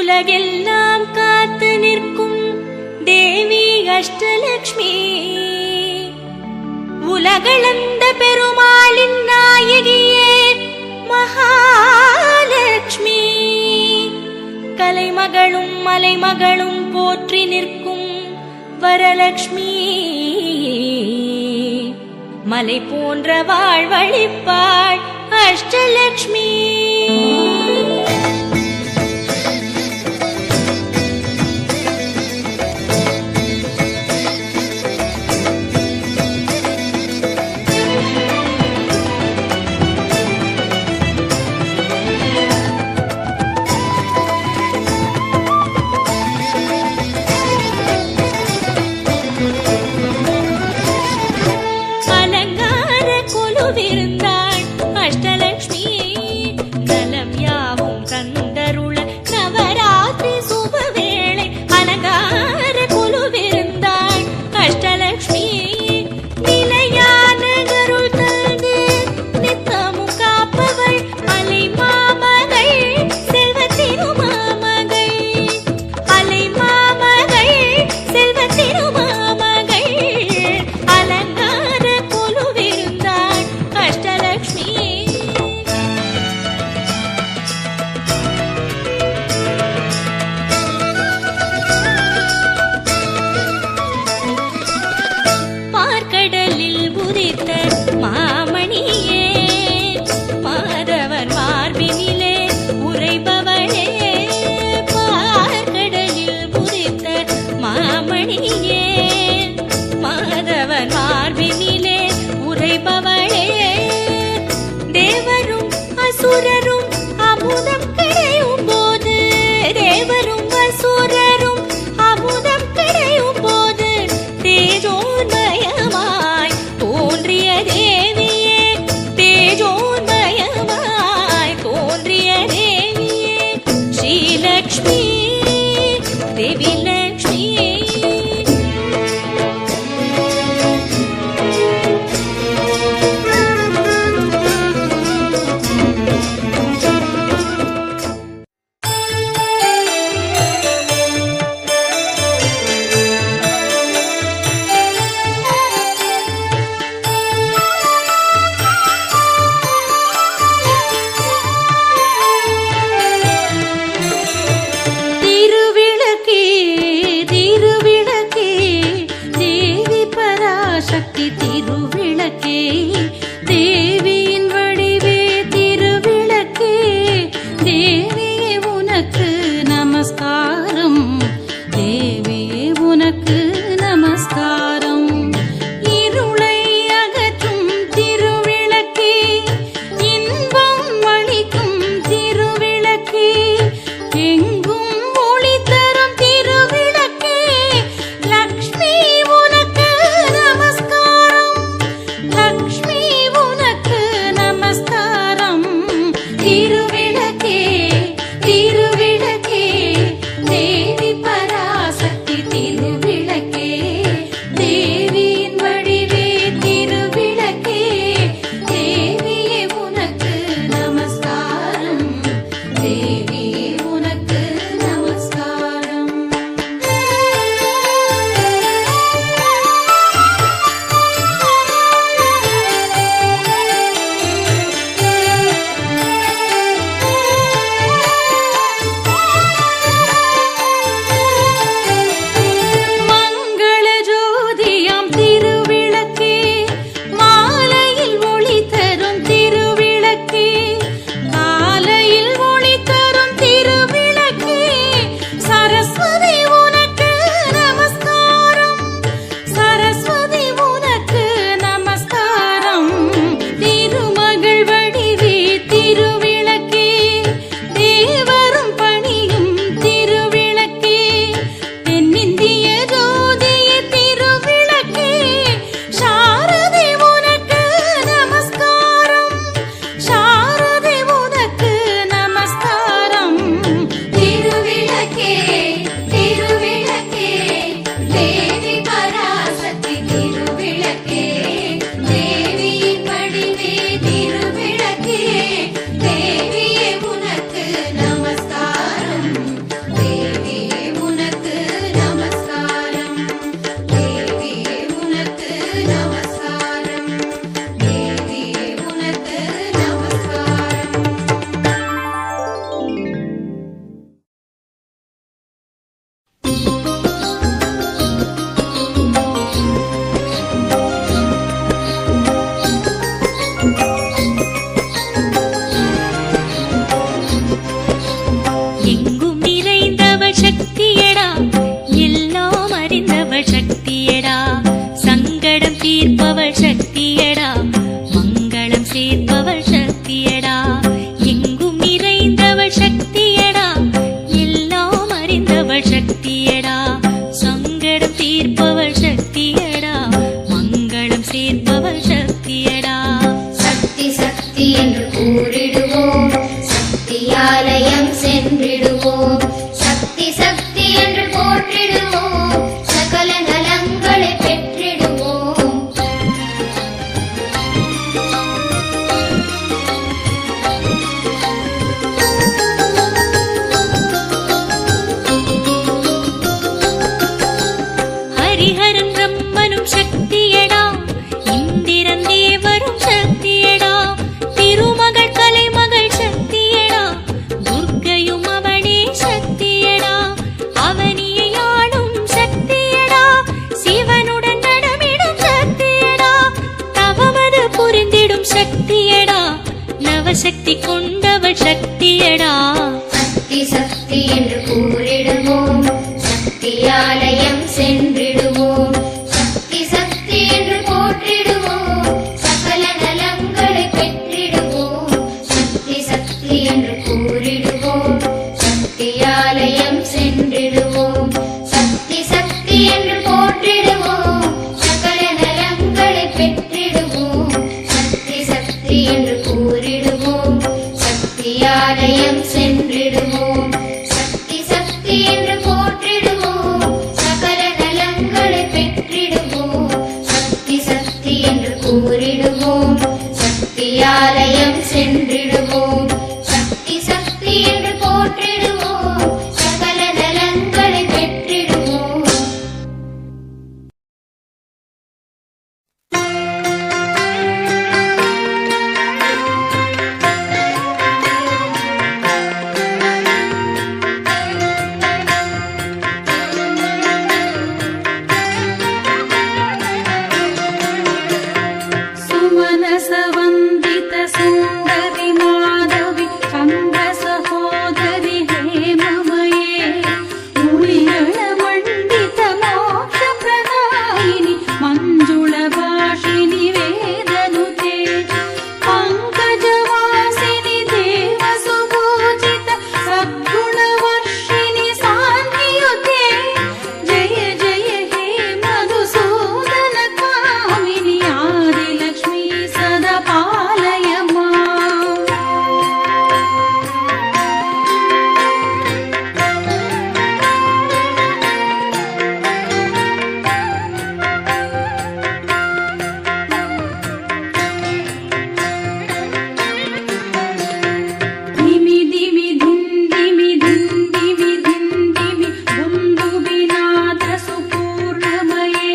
உலகெல்லாம் காத்து நிற்கும் தேவி அஷ்டலக்ஷ்மி, உலகளந்த பெருமாளின் நாயகியே மகாலட்சுமி. கலைமகளும் மலைமகளும் போற்றி நிற்கும் வரலட்சுமி, மலை போன்ற வாழ்வழிப்பாள் அஷ்டலக்ஷ்மி. லக்ஷ்மி பெற்றிடுவோம். சக்தி சக்தி என்று போற்றிடுவோம். சகல நலங்களை பெற்றிடுவோம். ஹரிஹரன் பிரம்மனும் சக்தியடா, இந்திரன் தேவரும் சக்தியடா, திருமகள் கலைமகள் சக்தியடா, துர்க்கையும் அவனே சக்தியடா, அவனியை ஆளும் சக்தியடா, சிவனுடன் நடமிடும் சக்தியடா, தவமது புரிந்திடும் சக்தியடா, நவசக்தி கொண்டவள் சக்தியடா. சக்தி சக்தி என்று கூறிடுவோம். சக்தியாலயம் சென்றிடுவோம். சக்தி சக்தி என்று போற்றிடுவோம். சகல நலங்களை பெற்றிடுவோம். சக்தி சக்தி என்று கூறிடுவோம். சக்தியாலயம் சென்றிடுவோம். சக்தி சக்தி என்று போற்றிடுவோம். சகல நலங்களை பெற்றிடுவோம். சக்தி சக்தி என்று கூறிடுவோம். சக்தியாலயம் சென்றிடுவோம். சக்தி சக்தி என்று போற்றிடுவோம். சகல நலங்களை பெற்றிடுவோம். சக்தி சக்தி என்று கூறிடுவோம். சக்தியாலயம் சென்றிடுவோம். சக்தி சக்தி என்று போற்றிடுவோம். சகல நலங்களை பெற்றிடுவோம். सुमनसवन्दित सुन्दरि माधवि चन्द्र सहोदरि हेममये मुनिगणमण्डित मोक्षप्रदायिनि मञ्जुळभाषिनि वेदनुते पङ्कजवासिनि देवसुपूजित सद्गुणवर्षिणि सान्नियुते जय जय हे मधुसूदन कामिनि आदिलक्ष्मी सदा पालय माम्. धिमि धिमि धिन्दिमि धिन्दिमि धिन्दिमि दुन्दुभिनाद सुपूर्णमये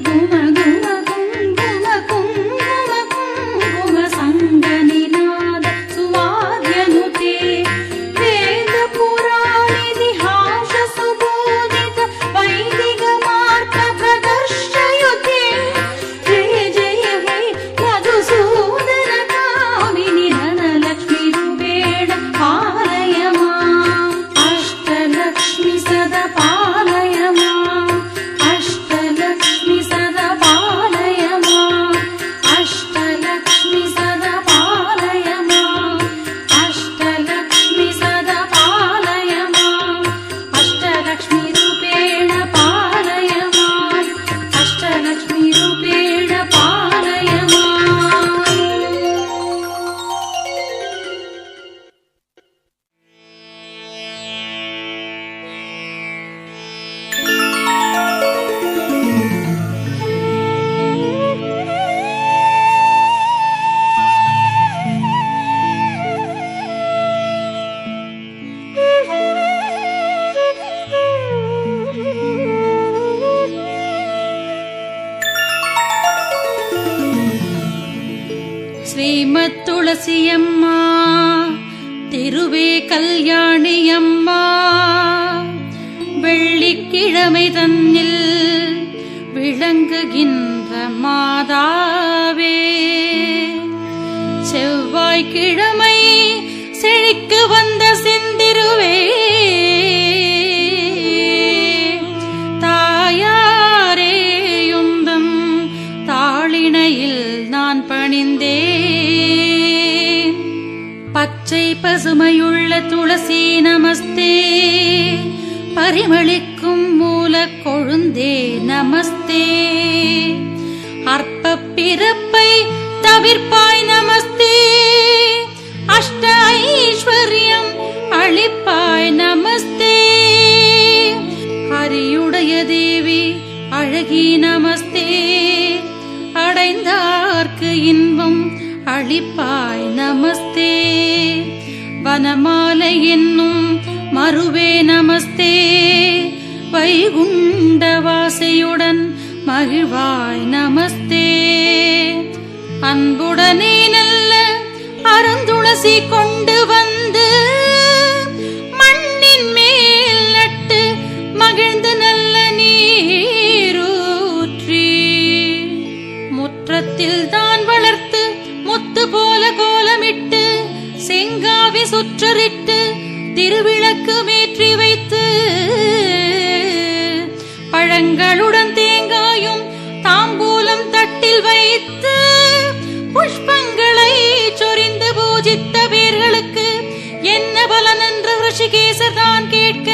गुम गुम कुङ्कुम कुङ्कुम कुङ्कुम सङ्गनिनाद सुवाद्यनुते वेदपुराणितिहास सुबोधित वैदिकमार्ग प्रदर्शयुते जय जय हे मधुसूदन कामिनि धनलक्ष्मी रूपेण पालय माम्. अष्टलक्ष्मी सदा पालय माम्. अष्टलक्ष्मी सदा पालय माम्. अष्टलक्ष्मी सदा पालय माम्. अष्टलक्ष्मी सदा पालय माम्. अष्टलक्ष्मी रूपेण पालय माम्. अष्टलक्ष्मी रूपेण पालय माम्. ஸ்ரீமத் துளசியம்மா திருவே கல்யாணியம்மா வெள்ளிக்கிழமை தன்னில் விளங்குகின்ற மாதாவே செவ்வாய்க்கிழமை செழிக்கு வந்த செந்திருவே தாயாரே யுந்தன் தாளிணையில் நான் பணிந்தேன். பச்சை பசுமையுள்ள துளசி நமஸ்தே, பரிமளிக்கும் மூல கொழுந்தே நமஸ்தே, அற்ப பிறப்பை தவிர்ப்பாய் நமஸ்தே, அஷ்ட ஐஸ்வர்யம் அளிப்பாய் நமஸ்தே. அழகி நமஸ்தே. அடைந்தார்க்கு இன்பம் அளிப்பாய் நமஸ்தே. வனமாலை என்னும் மறுவே நமஸ்தே. வைகுண்ட வாசையுடன் மகிழ்வாய் நமஸ்தே. அன்புடனே நல்ல அருந்துளசி கொண்டு வந்து மண்ணின் மேல் நட்டு மகிழ்ந்து நல்ல நீரூற்றி முற்றத்தில் தான் வளர்த்து முத்து போல கோலமிட்டு செங்காவி சுற்றரிட்டு திருவிளக்கு மேற்றி வைத்து பழங்களுடன் தேங்காயும் தாம்பூலம் தட்டில் வைத்து புஷ்பங்களை சொரிந்து பூஜித்த பேர்களுக்கு என்ன பலன் என்று ரிஷிகேசர் தான் கேட்க